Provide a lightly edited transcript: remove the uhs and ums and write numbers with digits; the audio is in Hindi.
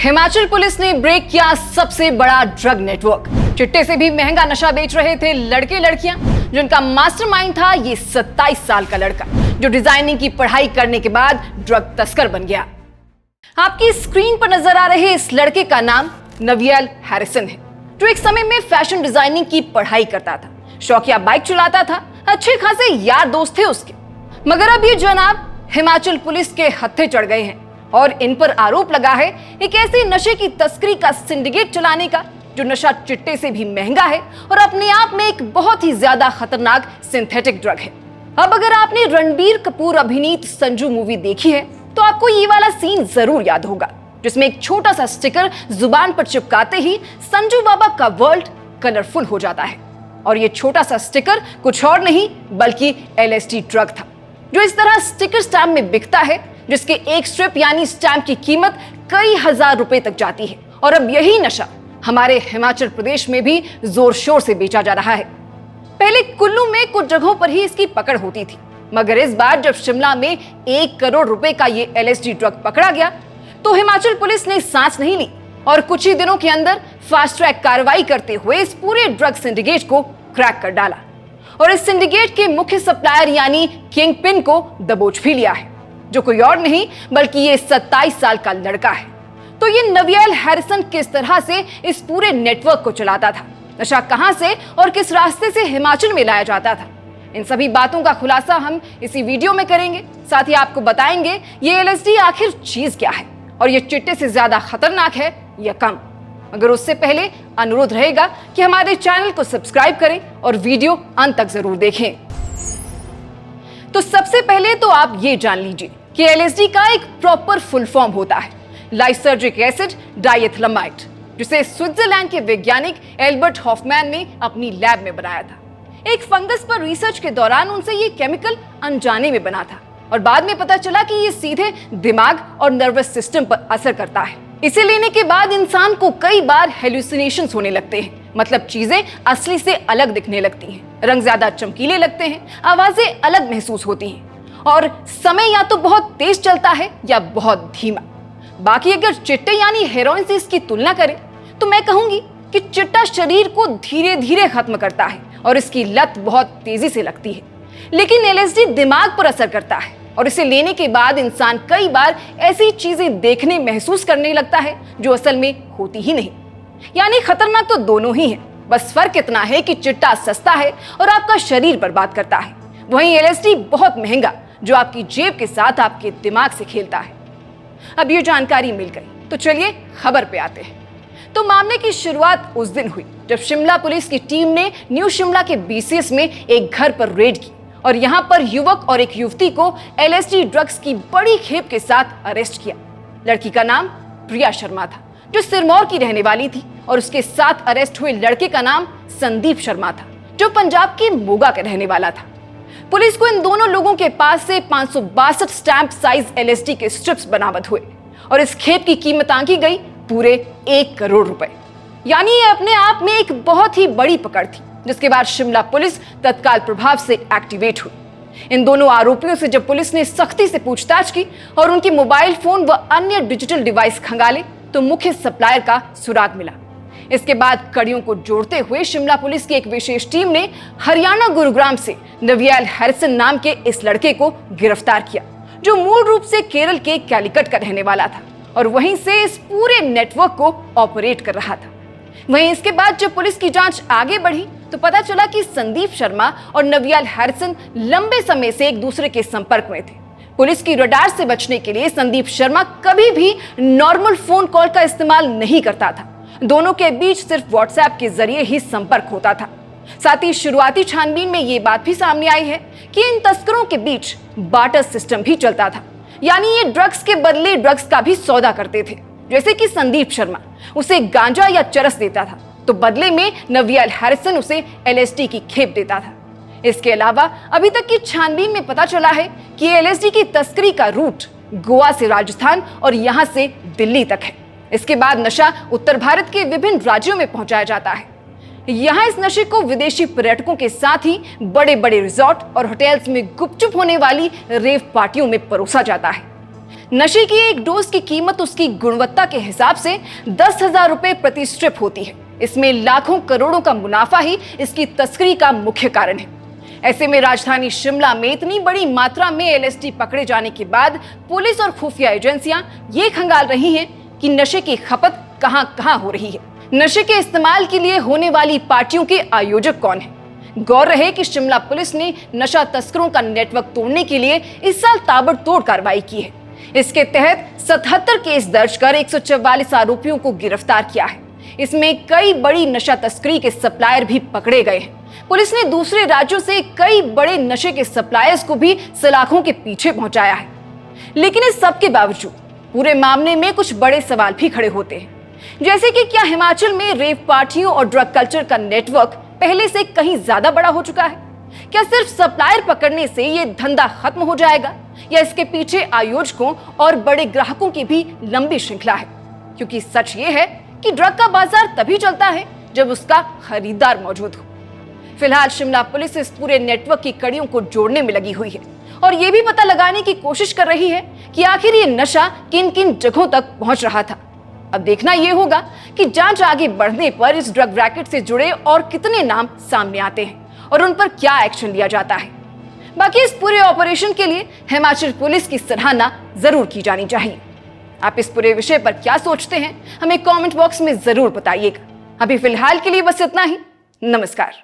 हिमाचल पुलिस ने ब्रेक किया सबसे बड़ा ड्रग नेटवर्क। चिट्टे से भी महंगा नशा बेच रहे थे लड़के लड़कियां, जिनका मास्टरमाइंड था ये 27 साल का लड़का, जो डिजाइनिंग की पढ़ाई करने के बाद ड्रग तस्कर बन गया। आपकी स्क्रीन पर नजर आ रहे इस लड़के का नाम नवियल हैरिसन है, जो एक समय में फैशन डिजाइनिंग की पढ़ाई करता था, शौकिया बाइक चलाता था, अच्छे खासे यार दोस्त थे उसके। मगर अब ये जनाब हिमाचल पुलिस के हत्थे चढ़ गए हैं और इन पर आरोप लगा है एक ऐसे नशे की तस्करी का सिंडिकेट चलाने का, जो नशा चिट्टे से भी महंगा है और अपने आप में एक बहुत ही ज्यादा खतरनाक सिंथेटिक ड्रग है। अब अगर आपने रणबीर कपूर अभिनीत संजू मूवी देखी है तो आपको ये वाला सीन जरूर याद होगा, जिसमें एक छोटा सा स्टिकर जुबान पर चिपकाते ही संजू बाबा का वर्ल्ड कलरफुल हो जाता है। और ये छोटा सा स्टिकर कुछ और नहीं बल्कि LSD ड्रग था, जो इस तरह स्टिकर स्टैम्प में बिकता है, जिसके एक स्ट्रिप यानी स्टैम्प की कीमत कई हजार रुपए तक जाती है। और अब यही नशा हमारे हिमाचल प्रदेश में भी जोर शोर से बेचा जा रहा है। पहले कुल्लू में कुछ जगहों पर ही इसकी पकड़ होती थी, मगर इस बार जब शिमला में 1 करोड़ रुपए का ये LSD ड्रग पकड़ा गया तो हिमाचल पुलिस ने सांस नहीं ली और कुछ ही दिनों के अंदर फास्ट ट्रैक कार्रवाई करते हुए इस पूरे ड्रग सिंडिकेट को क्रैक कर डाला और इस सिंडिकेट के मुख्य सप्लायर यानी किंग पिन को दबोच भी लिया है, जो कोई और नहीं बल्कि ये 27 साल का लड़का है। तो ये नवियल हैरिसन किस तरह से इस पूरे नेटवर्क को चलाता था, नशा कहां से और किस रास्ते से हिमाचल में लाया जाता था, इन सभी बातों का खुलासा हम इसी वीडियो में करेंगे। साथ ही आपको बताएंगे ये LSD आखिर चीज क्या है और ये चिट्टे से ज्यादा खतरनाक है या कम। मगर उससे पहले अनुरोध रहेगा कि हमारे चैनल को सब्सक्राइब करें और वीडियो अंत तक जरूर देखें। तो सबसे पहले तो आप ये जान लीजिए कि LSD का एक प्रॉपर फुल फॉर्म होता है लाइसर्जिक एसिड डाइएथिलमाइड, जिसे स्विट्जरलैंड के वैज्ञानिक एल्बर्ट हॉफमैन ने अपनी लैब में बनाया था। एक फंगस पर रिसर्च के दौरान उनसे ये केमिकल अनजाने में बना था और बाद में पता चला कि ये सीधे दिमाग और नर्वस सिस्टम पर असर करता है। इसे लेने के बाद इंसान को कई बार हेलुसिनेशंस होने लगते हैं, मतलब चीजें असली से अलग दिखने लगती हैं, रंग ज्यादा चमकीले लगते हैं, आवाजें अलग महसूस होती हैं और समय या तो बहुत तेज चलता है या बहुत धीमा। बाकी अगर चिट्टे यानी हेरोइन से इसकी तुलना करें तो मैं कहूंगी कि चिट्टा शरीर को धीरे धीरे खत्म करता है और इसकी लत बहुत तेजी से लगती है, लेकिन LSD दिमाग पर असर करता है और इसे लेने के बाद इंसान कई बार ऐसी चीजें देखने महसूस करने लगता है जो असल में होती ही नहीं। यानी खतरनाक तो दोनों ही है, बस फर्क इतना है कि चिट्टा सस्ता है और आपका शरीर बर्बाद करता है, वहीं LSD बहुत महंगा, जो आपकी जेब के साथ आपके दिमाग से खेलता है। अब ये जानकारी मिल गई तो चलिए खबर पे आते हैं। तो मामले की शुरुआत उस दिन हुई जब शिमला पुलिस की टीम ने न्यू शिमला के BCS में एक घर पर रेड की और यहां पर युवक और एक युवती को LSD ड्रग्स की बड़ी खेप के साथ अरेस्ट किया। लड़की का नाम प्रिया शर्मा था, जो सिरमौर की रहने वाली थी, और उसके साथ अरेस्ट हुए लड़के का नाम संदीप शर्मा था, जो पंजाब के मोगा का रहने वाला था। पुलिस को इन दोनों लोगों के पास से 562 स्टैंप साइज LSD के स्ट्रिप्स बरामद हुए और इस खेप की कीमत आंकी गई पूरे 1 करोड़ रुपए। यानी ये अपने आप में एक बहुत ही बड़ी पकड़ थी, जिसके बाद शिमला पुलिस तत्काल प्रभाव से एक्टिवेट हुई। इन दोनों आरोपियों से जब पुलिस ने सख्ती से पूछताछ की और उनके मोबाइल फोन व अन्य डिजिटल डिवाइस खंगाले तो मुख्य सप्लायर का सुराग मिला। इसके बाद कड़ियों को जोड़ते हुए शिमला पुलिस की एक विशेष टीम ने हरियाणा गुरुग्राम से नवियल हैरिसन नाम के इस लड़के को गिरफ्तार किया, जो मूल रूप से केरल के कैलिकट का रहने वाला था और वहीं से इस पूरे नेटवर्क को ऑपरेट कर रहा था। वहीं इसके बाद जब पुलिस की जांच आगे बढ़ी तो पता चला कि संदीप शर्मा और नवियल हैरिसन लंबे समय से एक दूसरे के संपर्क में थे। पुलिस की रडार से बचने के लिए संदीप शर्मा कभी भी नॉर्मल फोन कॉल का इस्तेमाल नहीं करता था, दोनों के बीच सिर्फ व्हाट्सएप के जरिए ही संपर्क होता था। साथ ही शुरुआती छानबीन में ये बात भी सामने आई है कि इन तस्करों के बीच बार्टर सिस्टम भी चलता था, यानी ये ड्रग्स के बदले ड्रग्स का भी सौदा करते थे। जैसे कि संदीप शर्मा उसे गांजा या चरस देता था तो बदले में नवियल हैरिसन उसे LSD की खेप देता था। इसके अलावा अभी तक की छानबीन में पता चला है कि LSD की तस्करी का रूट गोवा से राजस्थान और यहां से दिल्ली तक है। इसके बाद नशा उत्तर भारत के विभिन्न राज्यों में पहुंचाया जाता है। यहाँ इस नशे को विदेशी पर्यटकों के साथ ही बड़े बड़े रिजॉर्ट और होटल्स में गुपचुप होने वाली रेव पार्टियों में परोसा जाता है। नशे की एक डोज की कीमत उसकी गुणवत्ता के हिसाब से 10,000 रुपए प्रति स्ट्रिप होती है। इसमें लाखों करोड़ों का मुनाफा ही इसकी तस्करी का मुख्य कारण है। ऐसे में राजधानी शिमला में इतनी बड़ी मात्रा में एलएसडी पकड़े जाने के बाद पुलिस और खुफिया एजेंसियां ये खंगाल रही हैं कि नशे की खपत कहां हो रही है। नशे के इस्तेमाल के लिए होने वाली पार्टियों के आयोजक कौन है। गौर रहे कि शिमला पुलिस ने नशा तस्करों का नेटवर्क तोड़ने के लिए इस साल ताबड़तोड़ कार्रवाई की है। इसके तहत 77 केस दर्ज कर 144 आरोपियों को गिरफ्तार किया है। इसमें कई बड़ी नशा तस्करी के सप्लायर भी पकड़े गए हैं। पुलिस ने दूसरे राज्यों से कई बड़े नशे के सप्लायर्स को भी सलाखों के पीछे पहुंचाया है। लेकिन इस सब के बावजूद पूरे मामले में कुछ बड़े सवाल भी खड़े होते हैं, जैसे कि क्या हिमाचल में रेव पार्टियों और ड्रग कल्चर का नेटवर्क पहले से कहीं ज्यादा बड़ा हो चुका है? क्या सिर्फ सप्लायर पकड़ने से ये धंधा खत्म हो जाएगा, या इसके पीछे आयोजकों और बड़े ग्राहकों की भी लंबी श्रृंखला है? क्योंकि सच ये है कि ड्रग का बाजार तभी चलता है जब उसका खरीदार मौजूद हो। फिलहाल शिमला पुलिस इस पूरे नेटवर्क की कड़ियों को जोड़ने में लगी हुई है और ये भी पता लगाने की कोशिश कर रही है कि आखिर ये नशा किन किन जगहों तक पहुंच रहा था। अब देखना यह होगा कि जांच आगे बढ़ने पर इस ड्रग रैकेट से जुड़े और कितने नाम सामने आते हैं और उन पर क्या एक्शन लिया जाता है। बाकी इस पूरे ऑपरेशन के लिए हिमाचल पुलिस की सराहना जरूर की जानी चाहिए। आप इस पूरे विषय पर क्या सोचते हैं, हमें कमेंट बॉक्स में जरूर बताइएगा। अभी फिलहाल के लिए बस इतना ही। नमस्कार।